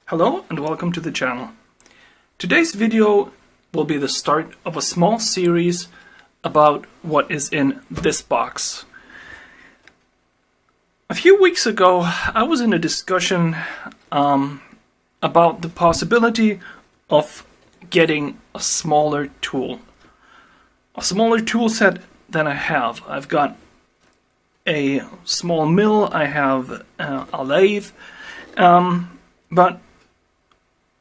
Hello and welcome to the channel. Today's video will be the start of a small series about what is in this box. A few weeks ago I was in a discussion about the possibility of getting a smaller tool. A smaller tool set than I have. I've got a small mill, I have a lathe, but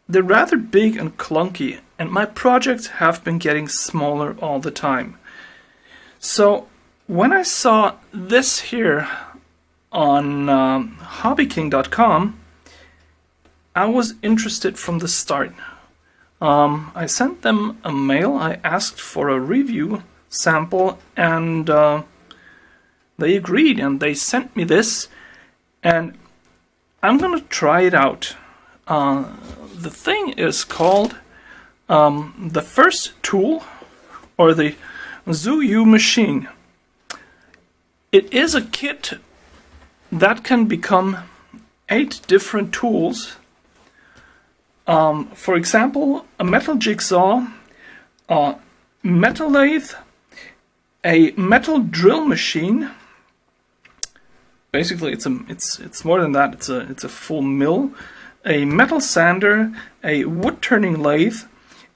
they're rather big and clunky, and my projects have been getting smaller all the time. So when I saw this here on HobbyKing.com, I was interested from the start. I sent them a mail, I asked for a review sample, and they agreed and they sent me this, and I'm gonna try it out. The thing is called the first tool, or the Jigsaw machine. It is a kit that can become 8 different tools. For example, a metal jigsaw, a metal lathe, a metal drill machine. Basically, it's more than that. It's a full mill. A metal sander, a wood turning lathe.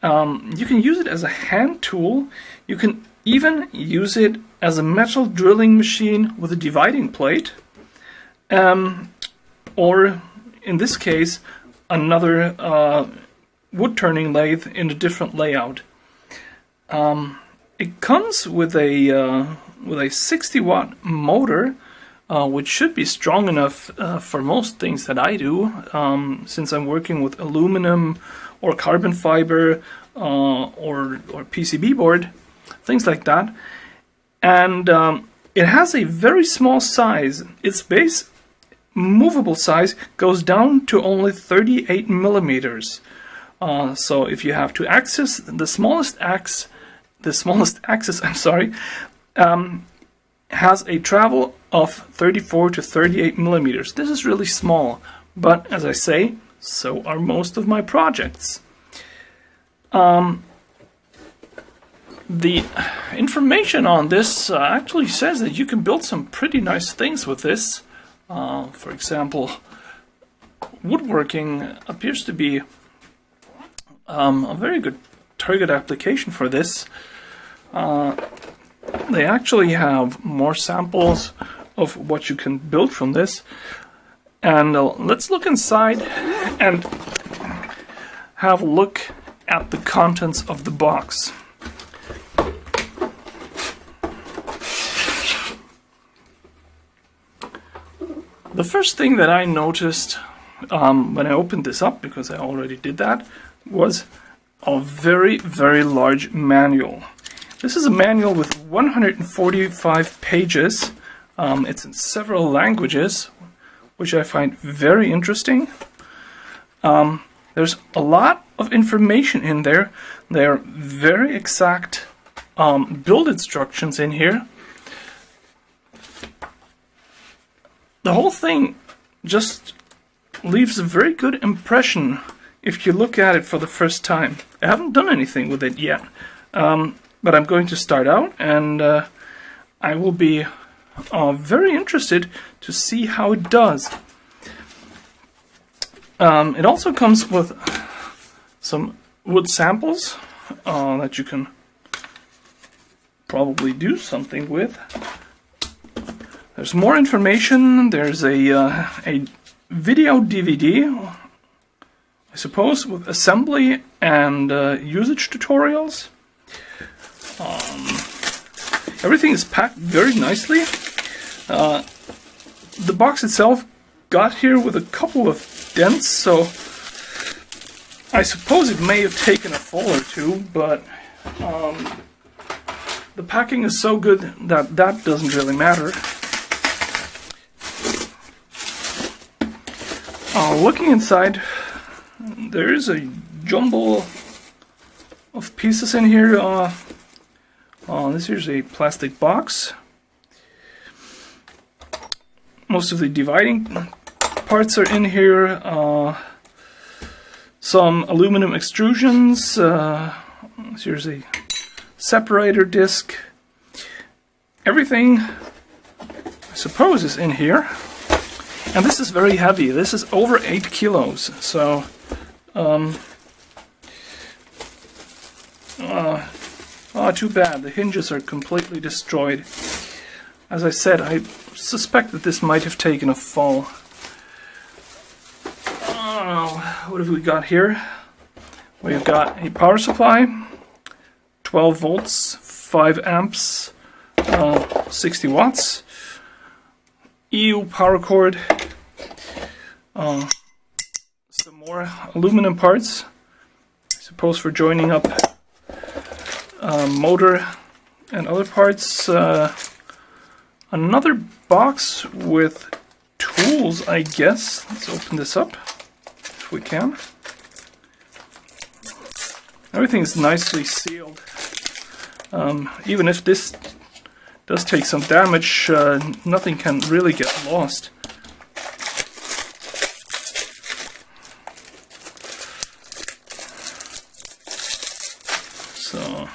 You can use it as a hand tool. You can even use it as a metal drilling machine with a dividing plate. Or in this case, another wood turning lathe in a different layout. It comes with a 60-watt motor, which should be strong enough for most things that I do, since I'm working with aluminum or carbon fiber or PCB board, things like that. And it has a very small size. Its base movable size goes down to only 38 millimeters. So if you have to access the smallest axis, has a travel of 34 to 38 millimeters. This is really small, but as I say, so are most of my projects. The information on this actually says that you can build some pretty nice things with this. For example, woodworking appears to be a very good target application for this. They actually have more samples of what you can build from this. And let's look inside and have a look at the contents of the box. The first thing that I noticed when I opened this up, because I already did that, was a very, very large manual. This is a manual with 145 pages. It's in several languages, which I find very interesting. There's a lot of information in there. There are very exact build instructions in here. The whole thing just leaves a very good impression if you look at it for the first time. I haven't done anything with it yet. But I'm going to start out, and I will be very interested to see how it does. It also comes with some wood samples that you can probably do something with. There's more information. There's a video DVD, I suppose, with assembly and usage tutorials. Everything is packed very nicely. The box itself got here with a couple of dents, so I suppose it may have taken a fall or two, but the packing is so good that that doesn't really matter. Looking inside, there is a jumble of pieces in here. This here's a plastic box. Most of the dividing parts are in here. some aluminum extrusions. Here's a separator disc. Everything, I suppose, is in here. And this is very heavy. This is over 8 kilos. So, too bad. The hinges are completely destroyed. As I said, I suspect that this might have taken a fall. What have we got here? We've got a power supply, 12 volts, 5 amps, 60 watts, EU power cord, some more aluminum parts, I suppose for joining up motor and other parts, another box with tools, I guess. Let's open this up if we can. Everything is nicely sealed. Even if this does take some damage, nothing can really get lost. So,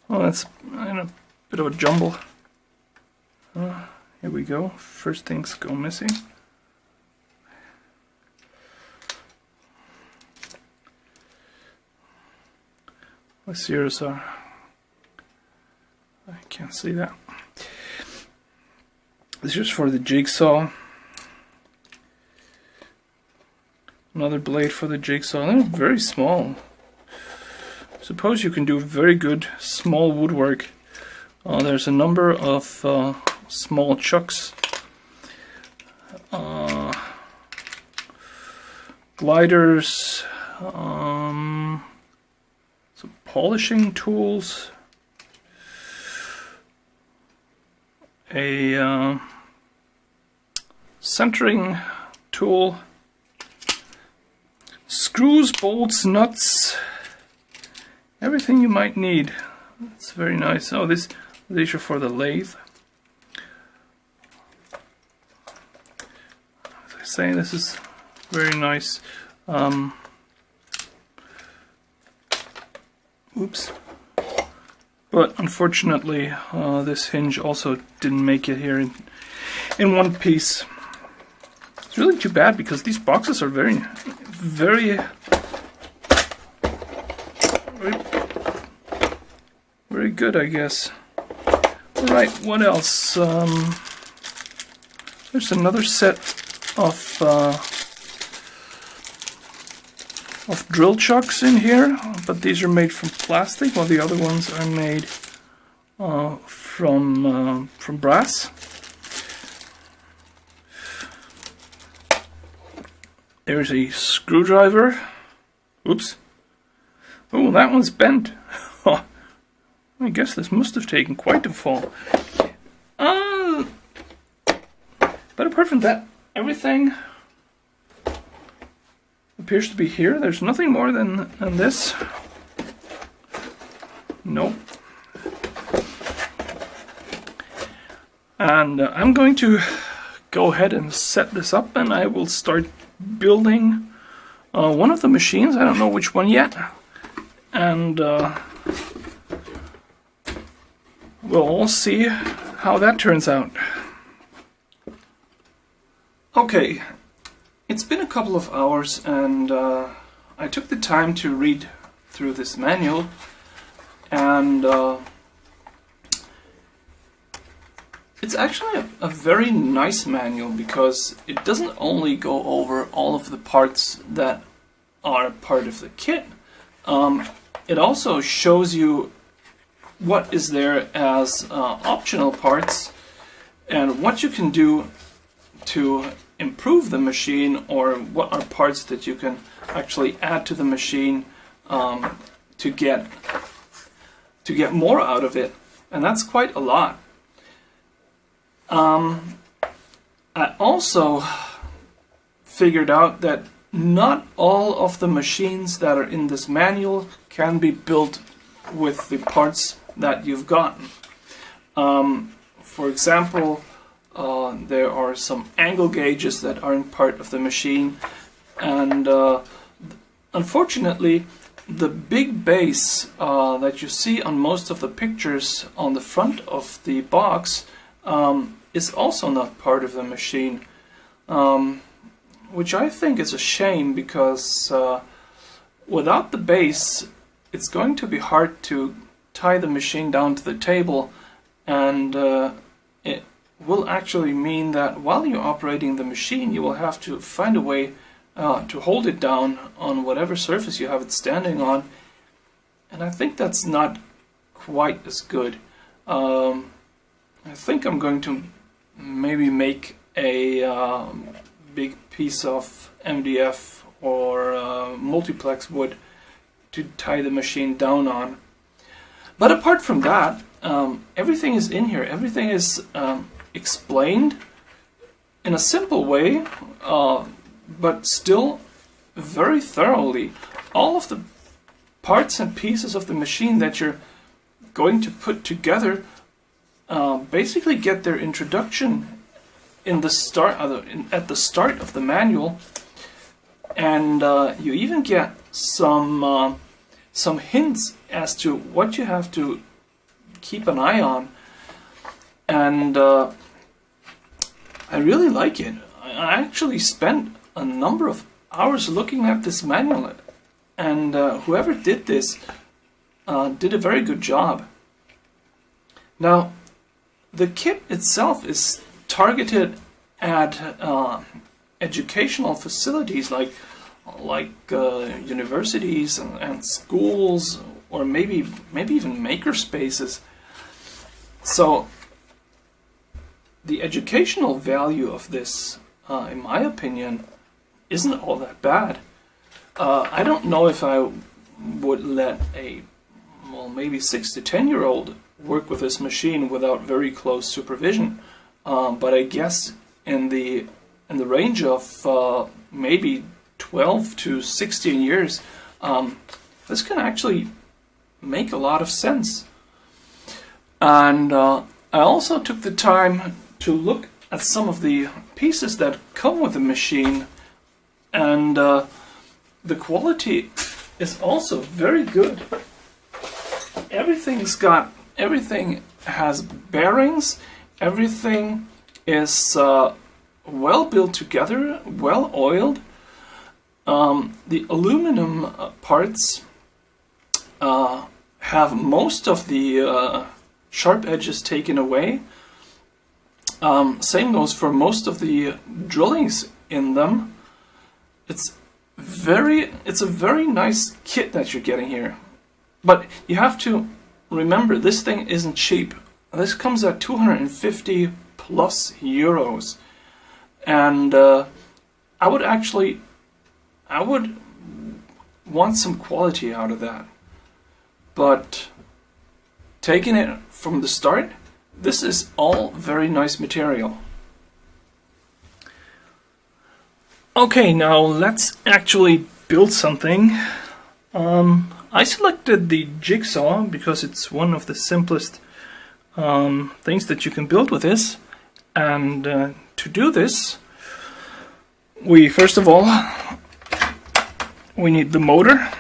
well, that's in a bit of a jumble. Here we go. First things go missing. Let's here's I can't see that. This is for the jigsaw. Another blade for the jigsaw. They're very small. I suppose you can do very good small woodwork. There's a number of small chucks. Gliders. Some polishing tools. A centering tool. Screws, bolts, nuts. Everything you might need. It's very nice. Oh, these are for the lathe. As I say, this is very nice. Oops. But unfortunately, this hinge also didn't make it here in one piece. It's really too bad because these boxes are very, very good, I guess. Alright, what else? There's another set of drill chucks in here, but these are made from plastic, while the other ones are made from brass. There's a screwdriver. Oops. Oh, that one's bent. I guess this must have taken quite a fall. But apart from that, everything appears to be here. There's nothing more than this. Nope. And I'm going to go ahead and set this up, and I will start building one of the machines. I don't know which one yet. And we'll all see how that turns out. Okay, it's been a couple of hours, and I took the time to read through this manual, and it's actually a very nice manual because it doesn't only go over all of the parts that are part of the kit. It also shows you what is there as optional parts and what you can do to improve the machine, or what are parts that you can actually add to the machine to get more out of it, and that's quite a lot. I also figured out that not all of the machines that are in this manual can be built with the parts that you've gotten. For example, There are some angle gauges that aren't part of the machine, and unfortunately the big base that you see on most of the pictures on the front of the box is also not part of the machine, which I think is a shame, because without the base it's going to be hard to tie the machine down to the table, and it will actually mean that while you're operating the machine you will have to find a way to hold it down on whatever surface you have it standing on, and I think that's not quite as good. I think I'm going to maybe make a big piece of MDF or multiplex wood to tie the machine down on. But apart from that, everything is in here. Everything is explained in a simple way, but still very thoroughly. All of the parts and pieces of the machine that you're going to put together basically get their introduction in the start, at the start of the manual, and you even get some hints as to what you have to keep an eye on, and I really like it. I actually spent a number of hours looking at this manual, and whoever did this did a very good job. Now, the kit itself is targeted at educational facilities like universities and schools, or maybe even maker spaces. So the educational value of this, in my opinion, isn't all that bad. I don't know if I would let a maybe 6 to 10-year-old work with this machine without very close supervision, but I guess in the range of maybe 12 to 16 years, this can actually make a lot of sense. And I also took the time to look at some of the pieces that come with the machine, and the quality is also very good. Everything has bearings, everything is well built together, well oiled. The aluminum parts have most of the sharp edges taken away. Same goes for most of the drillings in them. It's a very nice kit that you're getting here. But you have to remember, this thing isn't cheap. This comes at 250 plus euros. And I would want some quality out of that. But taking it from the start, this is all very nice material. Okay, now let's actually build something. I selected the Jigsaw because it's one of the simplest things that you can build with this. And to do this, first of all, we need the motor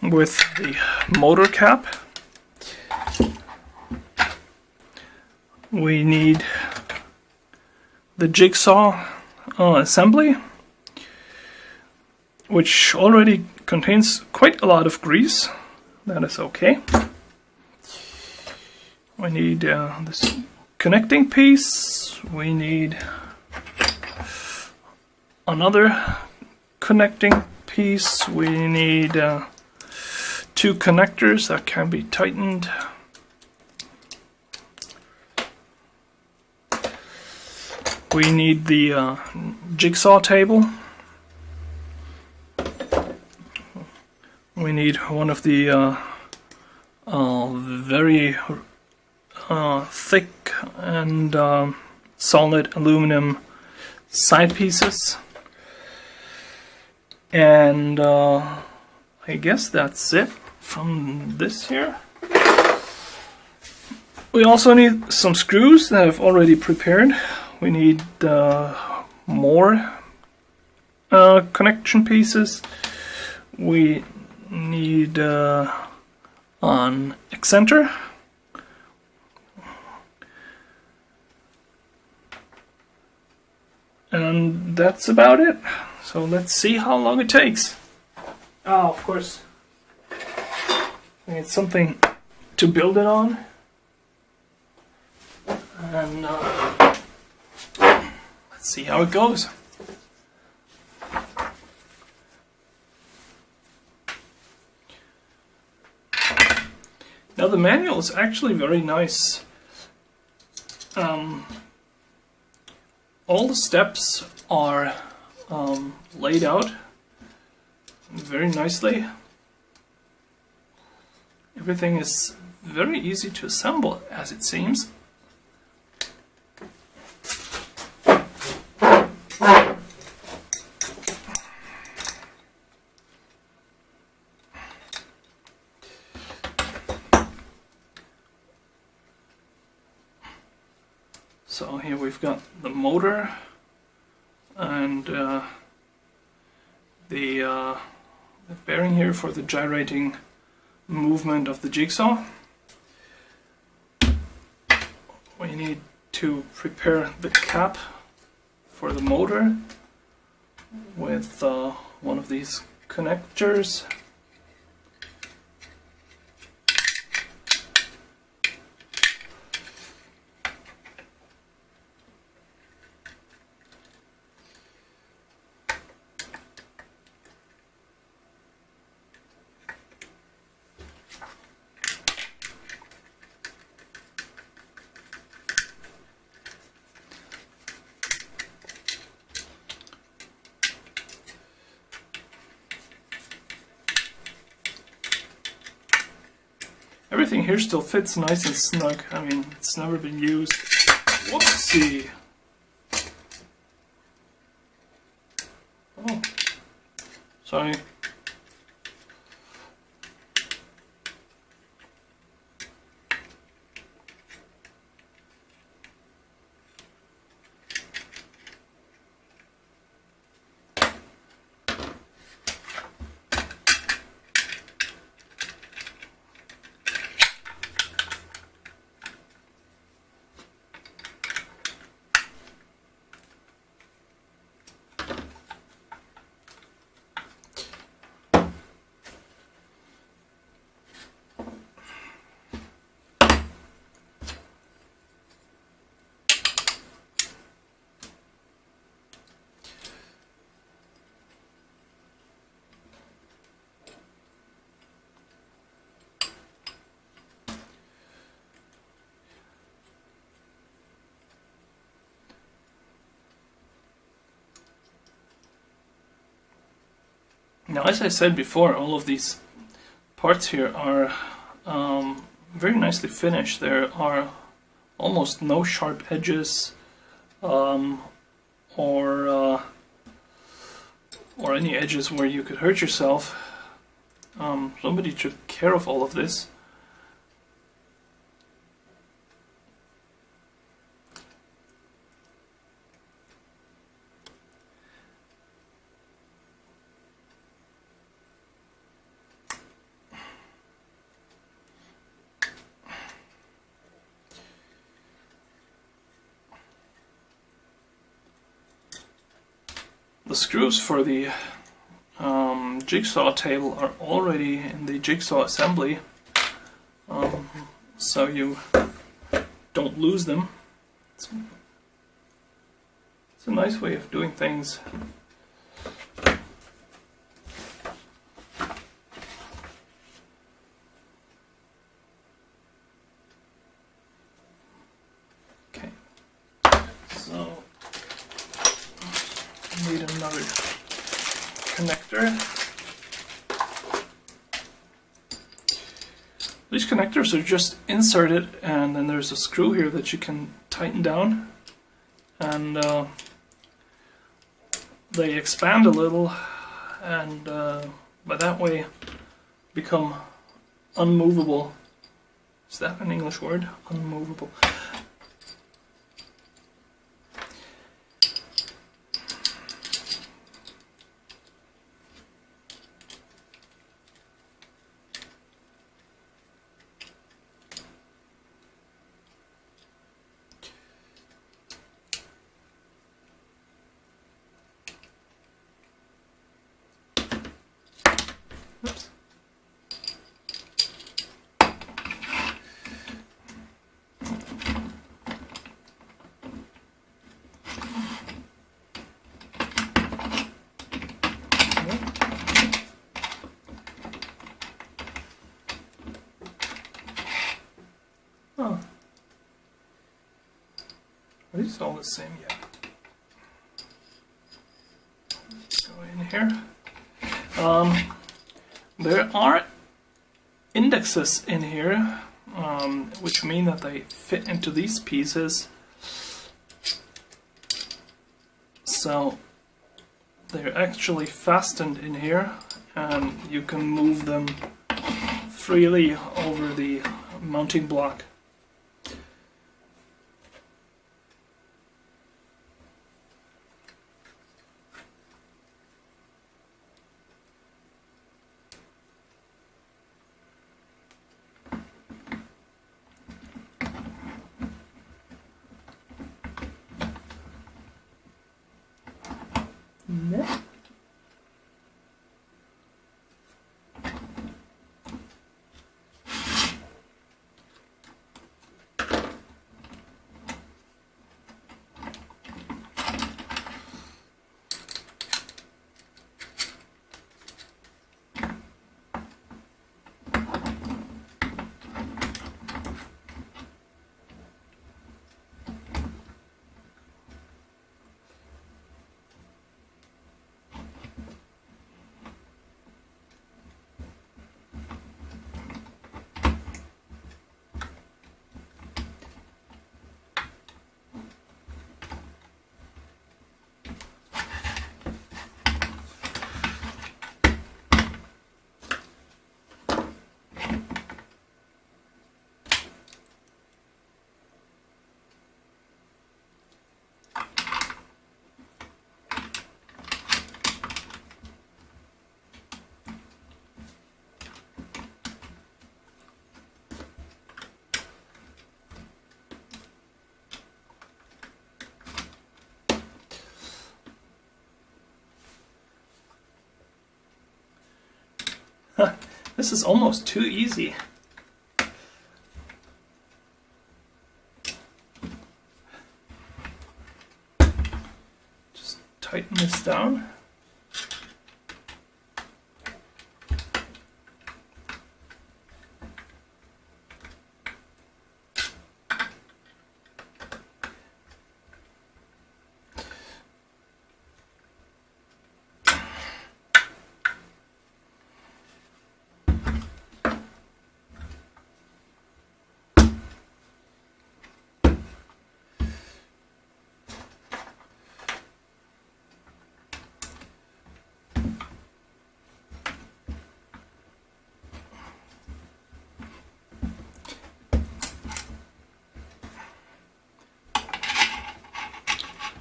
with the motor cap. We need the jigsaw assembly, which already contains quite a lot of grease. That is okay. We need this connecting piece. We need another connecting piece. We need 2 connectors that can be tightened. We need the jigsaw table. We need one of the very thick and solid aluminum side pieces. And I guess that's it from this here. We also need some screws that I've already prepared. We need more connection pieces. We need an excenter. And that's about it. So let's see how long it takes. Oh, of course. We need something to build it on. And let's see how it goes. Now the manual is actually very nice. All the steps are laid out very nicely. Everything is very easy to assemble, as it seems. So here we've got the motor and the bearing here for the gyrating movement of the jigsaw. We need to prepare the cap for the motor with one of these connectors. Everything here still fits nice and snug. I mean, it's never been used. Whoopsie! Oh, sorry. Now, as I said before, all of these parts here are very nicely finished. There are almost no sharp edges or any edges where you could hurt yourself. Somebody took care of all of this. The screws for the jigsaw table are already in the jigsaw assembly, so you don't lose them. It's a nice way of doing things. Okay, so need another connector. These connectors are just inserted, and then there's a screw here that you can tighten down, and they expand a little, and by that way become unmovable. Is that an English word? Unmovable. Oops. Oh. Are these all the same? Yeah. Go in here. There are indexes in here, which mean that they fit into these pieces. So they're actually fastened in here, and you can move them freely over the mounting block. No. This is almost too easy. Just tighten this down.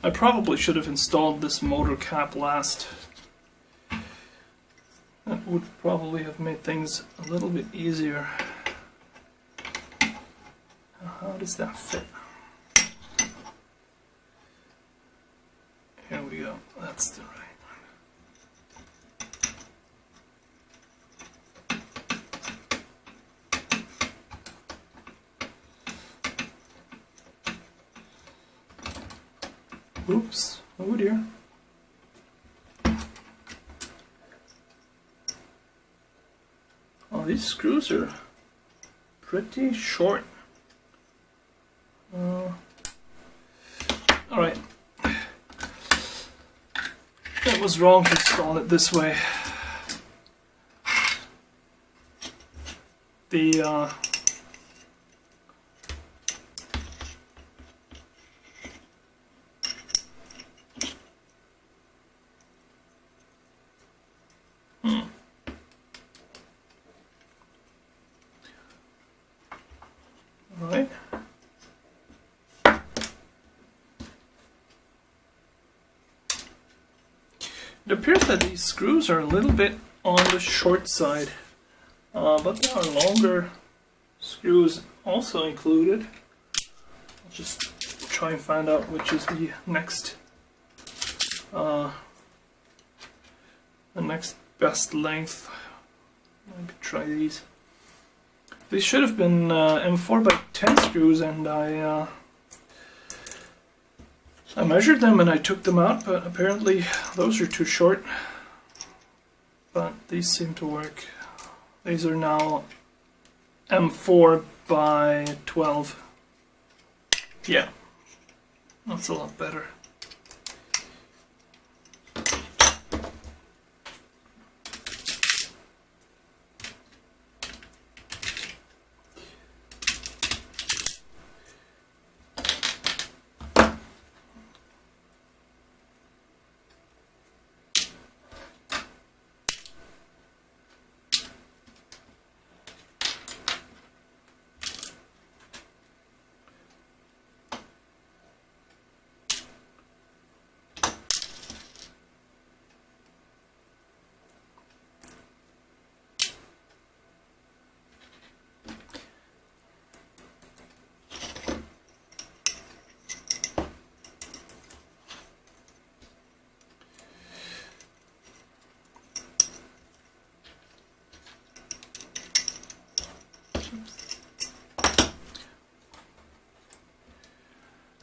I probably should have installed this motor cap last. That would probably have made things a little bit easier. How does that fit? Here we go. That's the right one. Oops. Oh dear. Oh, these screws are pretty short. Alright. It was wrong to install it this way. The It appears that these screws are a little bit on the short side, but there are longer screws also included. I'll just try and find out which is the next best length. Maybe try these. These should have been M4x10 screws, and I measured them and I took them out, but apparently those are too short. But these seem to work. These are now M4x12. Yeah, that's a lot better.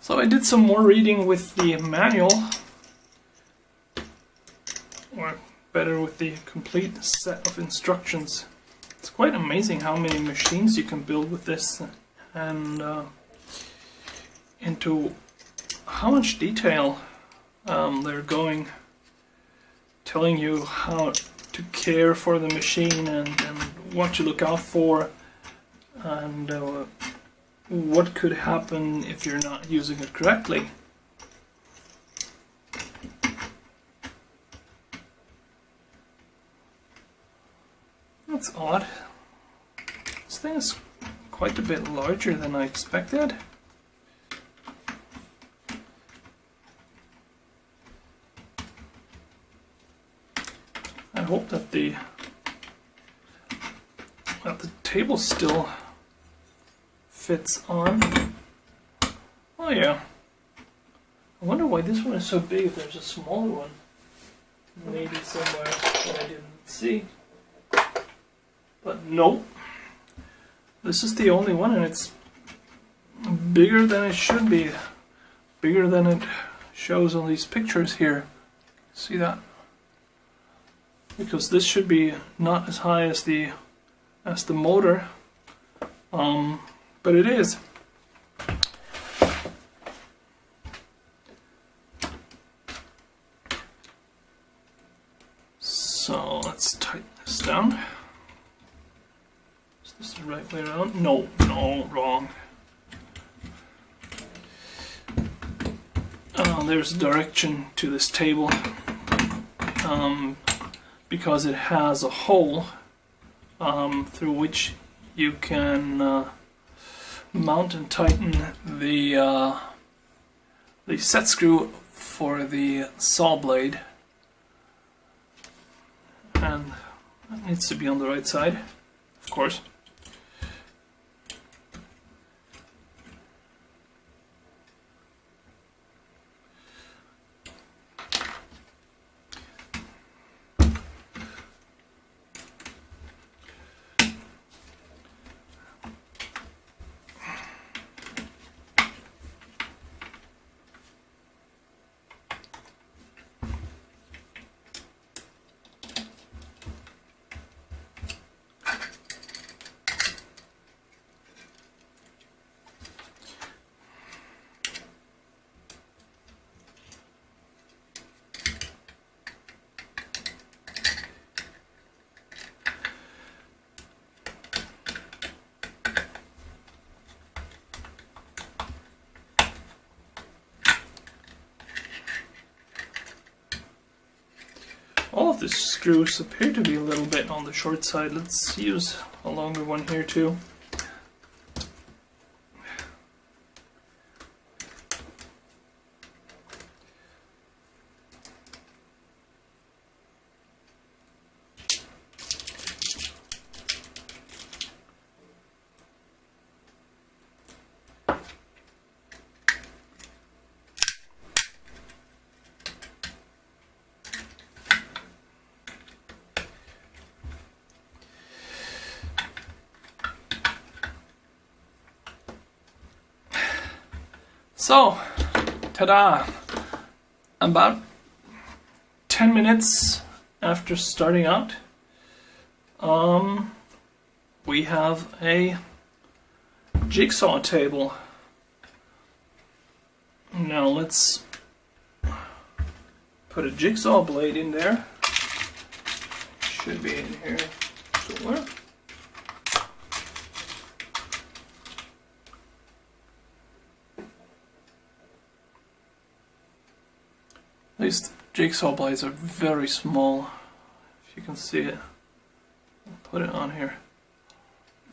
So I did some more reading with the manual, or better with the complete set of instructions. It's quite amazing how many machines you can build with this, and into how much detail they're going, telling you how to care for the machine and what to look out for, and what could happen if you're not using it correctly. That's odd. This thing is quite a bit larger than I expected. I hope that the table still fits on. Oh yeah. I wonder why this one is so big if there's a smaller one. Maybe somewhere that I didn't see. But nope. This is the only one, and it's bigger than it should be. Bigger than it shows on these pictures here. See that? Because this should be not as high as the motor. But it is. So let's tighten this down. Is this the right way around? No, wrong. There's a direction to this table, because it has a hole through which you can mount and tighten the set screw for the saw blade, and that needs to be on the right side, of course. All of the screws appear to be a little bit on the short side. Let's use a longer one here too. So, ta-da! About 10 minutes after starting out, we have a jigsaw table. Now let's put a jigsaw blade in there. Should be in here somewhere. These jigsaw blades are very small, if you can see it. I'll put it on here.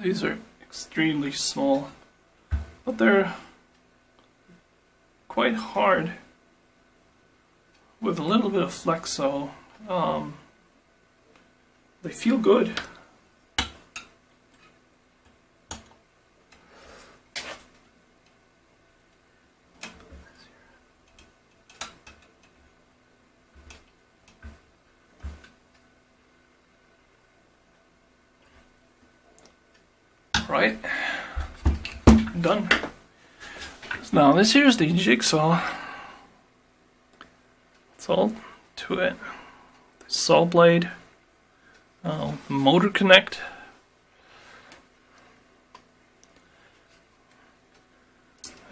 These are extremely small, but they're quite hard with a little bit of flex, so they feel good. Right, done. Now this here's the jigsaw. It's all to it. The saw blade, motor connect.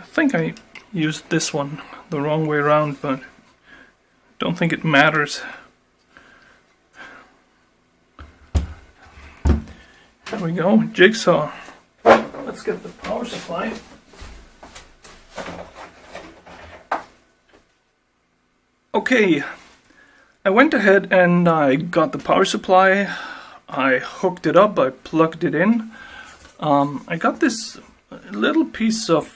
I think I used this one the wrong way around, but don't think it matters. There we go, jigsaw. Let's get the power supply. Okay, I went ahead and I got the power supply. I hooked it up, I plugged it in. I got this little piece of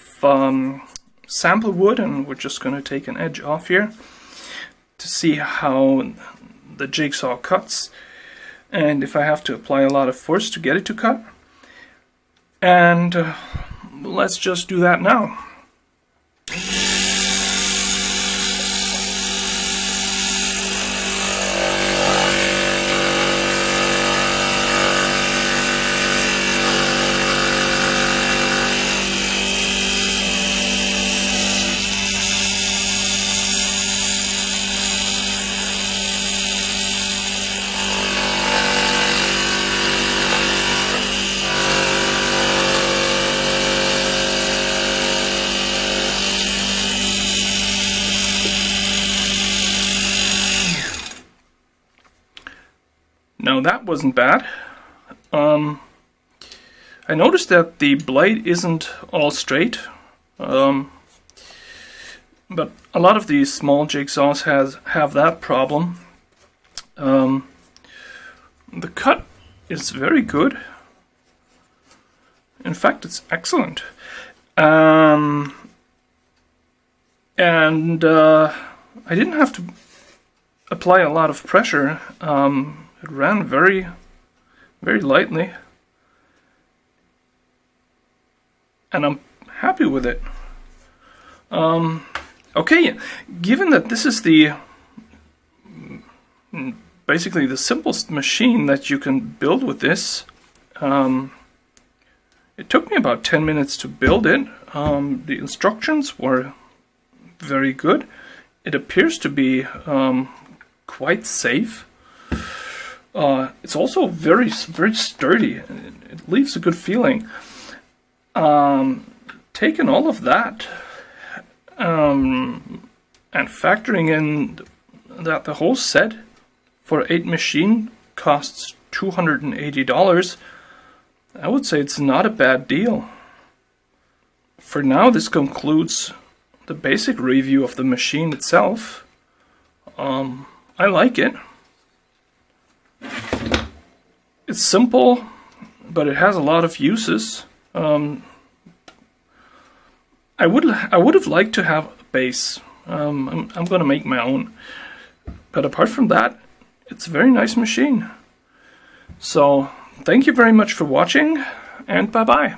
sample wood, and we're just going to take an edge off here to see how the jigsaw cuts, and if I have to apply a lot of force to get it to cut. And let's just do that now. Now that wasn't bad. I noticed that the blade isn't all straight, but a lot of these small jigsaws have that problem. The cut is very good. In fact, it's excellent. And I didn't have to apply a lot of pressure. It ran very, very lightly, and I'm happy with it. Okay, given that this is basically the simplest machine that you can build with this, it took me about 10 minutes to build it. The instructions were very good. It appears to be quite safe. It's also very, very sturdy. It leaves a good feeling. Taking all of that and factoring in that the whole set for 8 machine costs $280, I would say it's not a bad deal. For now, this concludes the basic review of the machine itself. I like it. It's simple, but it has a lot of uses. I would have liked to have a base. I'm going to make my own. But apart from that, it's a very nice machine. So, thank you very much for watching, and bye-bye.